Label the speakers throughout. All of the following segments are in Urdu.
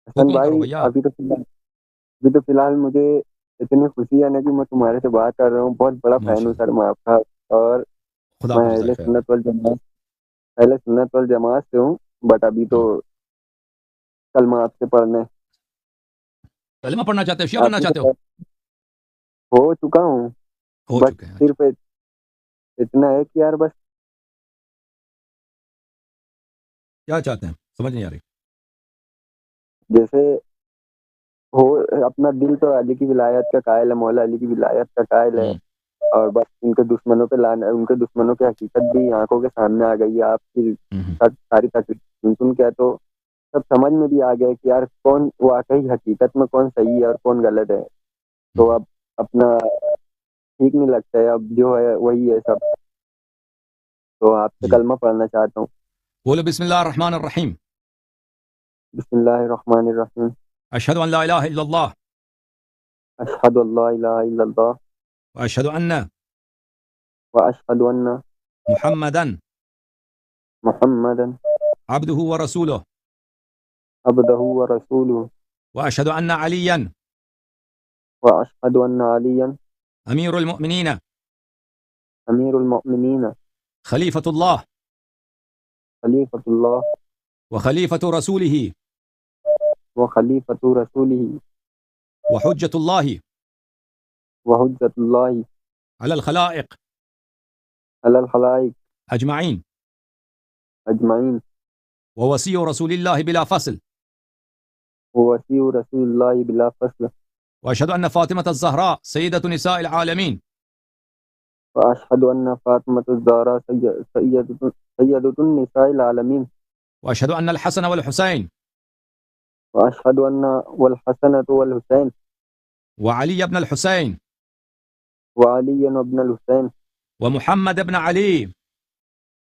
Speaker 1: حسن
Speaker 2: حکم کرو
Speaker 1: بھائی
Speaker 2: بھیا.
Speaker 1: ابھی تو فی الحال مجھے اتنی خوشی ہے نا کہ میں تمہارے سے بات کر رہا ہوں. بہت بڑا فین
Speaker 2: ماشاء
Speaker 1: ہوں
Speaker 2: اللہ.
Speaker 1: سر میں آپ کا. اور
Speaker 2: خدا آپ
Speaker 1: میں
Speaker 2: کو جزائے خیر.
Speaker 1: اہل سنت والجماعت سے ہوں. بٹ ابھی تو کلمہ آپ سے پڑھنے
Speaker 2: کلمہ پڑھنا چاہتے ہو؟ شیعہ
Speaker 1: آپ
Speaker 2: بننا
Speaker 1: کو
Speaker 2: چاہتے ہو؟
Speaker 1: تو ہو چکا ہوں.
Speaker 2: ہو
Speaker 1: بٹ
Speaker 2: چکے ہیں. اچھا.
Speaker 1: صرف اتنا ہے کہ یار بس
Speaker 2: کیا چاہتے ہیں سمجھ نہیں آ رہی.
Speaker 1: جیسے ہو اپنا دل تو علی کی ولایت کا قائل ہے, مولا علی کی ولایت کا قائل ہے.
Speaker 2: ہوں.
Speaker 1: اور بس ان کے دشمنوں پہ لانا, ان کے دشمنوں کی حقیقت بھی آنکھوں کے سامنے آ گئی ہے. آپ کی
Speaker 2: ہوں.
Speaker 1: ساری تقریر سن کے تو سب سمجھ میں بھی آ گیا کہ یار کون واقعی حقیقت میں کون صحیح ہے اور کون غلط ہے. تو اب اپنا ٹھیک نہیں لگتا ہے, اب جو ہے وہی ہے سب. تو آپ سے
Speaker 2: جی
Speaker 1: کلمہ پڑھنا چاہتا ہوں.
Speaker 2: بولو بسم اللہ الرحمن الرحیم.
Speaker 1: بسم اللہ الرحمن الرحیم.
Speaker 2: اشہد ان لا الہ الا اللہ
Speaker 1: اشہد ان لا الہ الا اللہ
Speaker 2: واشہد ان
Speaker 1: واشہد ان
Speaker 2: محمدا
Speaker 1: محمدا
Speaker 2: عبدہ ورسولہ
Speaker 1: عبدہ ورسولہ
Speaker 2: واشہد ان علیا
Speaker 1: واشہد ان علیا
Speaker 2: امیر المؤمنین
Speaker 1: امیر المؤمنین
Speaker 2: خلیفۃ اللہ
Speaker 1: خلیفۃ اللہ
Speaker 2: وخلیفۃ رسولہ
Speaker 1: وخلیفۃ رسولہ
Speaker 2: وحجۃ اللہ
Speaker 1: وحجۃ اللہ
Speaker 2: علی الخلائق
Speaker 1: علی الخلائق
Speaker 2: اجمعین
Speaker 1: اجمعین
Speaker 2: ووصی رسول اللہ بلا فصل
Speaker 1: ووصی رسول اللہ بلا فصل
Speaker 2: واشہد ان فاطمۃ الزہراء سیدۃ نساء العالمین
Speaker 1: واشہد ان فاطمۃ الزہراء سیدۃ النساء العالمین
Speaker 2: واشہد ان الحسن والحسین
Speaker 1: واشہد ان والحسن والحسین
Speaker 2: وعلی بن الحسین
Speaker 1: وعلی بن الحسین
Speaker 2: ومحمد بن علی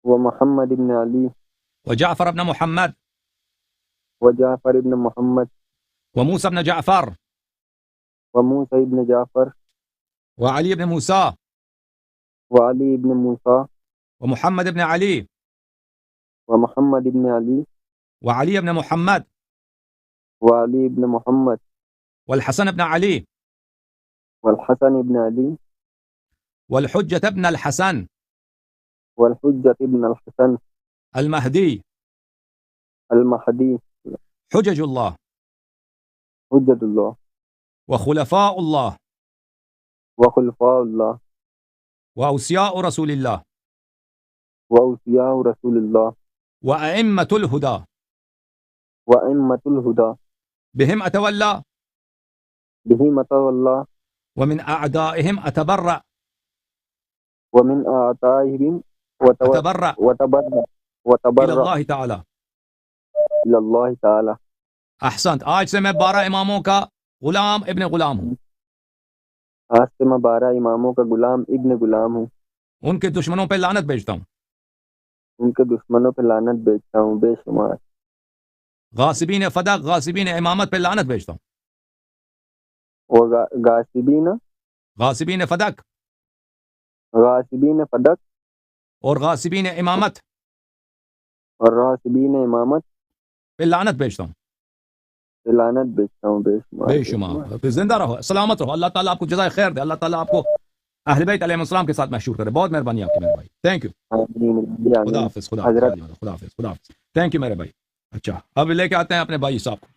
Speaker 1: ومحمد بن علی
Speaker 2: وجعفر بن محمد
Speaker 1: وجعفر بن محمد
Speaker 2: وموسى بن جعفر
Speaker 1: وموسى بن جعفر
Speaker 2: وعلي بن موسى
Speaker 1: وعلی بن موسیٰ
Speaker 2: ومحمد بن علي
Speaker 1: ومحمد بن علی
Speaker 2: وعلي بن محمد
Speaker 1: وعلی بن محمد
Speaker 2: والحسن بن علي
Speaker 1: والحسن بن علی
Speaker 2: والحجة بن الحسن
Speaker 1: والحجة بن الحسن
Speaker 2: المهدي
Speaker 1: المہدی
Speaker 2: حجج الله
Speaker 1: حجت اللہ
Speaker 2: وخلفاء الله
Speaker 1: وخلفاء اللہ
Speaker 2: وأوصياء رسول الله
Speaker 1: وأوصياء رسول اللہ
Speaker 2: وأئمة الهدى
Speaker 1: وأئمة الہدى
Speaker 2: بهم أتولى
Speaker 1: بهم أتولى
Speaker 2: ومن أعدائهم أتبرأ
Speaker 1: ومن أعدائهم
Speaker 2: أتبرأ
Speaker 1: وتبرأ
Speaker 2: إلى
Speaker 1: وتبرأ
Speaker 2: الله تعالى.
Speaker 1: إلى الله تعالى.
Speaker 2: احسنت. آج سے میں 12 اماموں کا غلام ابن غلام ہوں.
Speaker 1: آج سے میں 12 اماموں کا غلام ابن غلام ہوں.
Speaker 2: ان کے دشمنوں پہ لعنت بھیجتا ہوں.
Speaker 1: ان کے دشمنوں پہ لعنت بھیجتا ہوں بے شمار.
Speaker 2: غاصبین فدق، غاصبین امامت پہ لعنت بھیجتا ہوں. غاصبین فدق
Speaker 1: غاصبین فدق
Speaker 2: اور غاصبین امامت
Speaker 1: اور غاصبین امامت
Speaker 2: پہ لعنت بھیجتا ہوں.
Speaker 1: پہ لعنت بھیجتا ہوں بے شمار.
Speaker 2: بے شمار. پھر زندہ رہو، سلامت رہو. اللہ تعالیٰ آپ کو جزائے خیر دے. اللہ تعالیٰ آپ کو اہل بیت علیہ السلام کے ساتھ محشور کرے. بہت مہربانی آپ کی میرے بھائی. Thank you. خدا حافظ. خدا
Speaker 1: حضرت
Speaker 2: حافظ. خدا حافظ. خدا حافظ. تھینک یو میرے بھائی. اچھا اب لے کے آتے ہیں اپنے بھائی صاحب کو.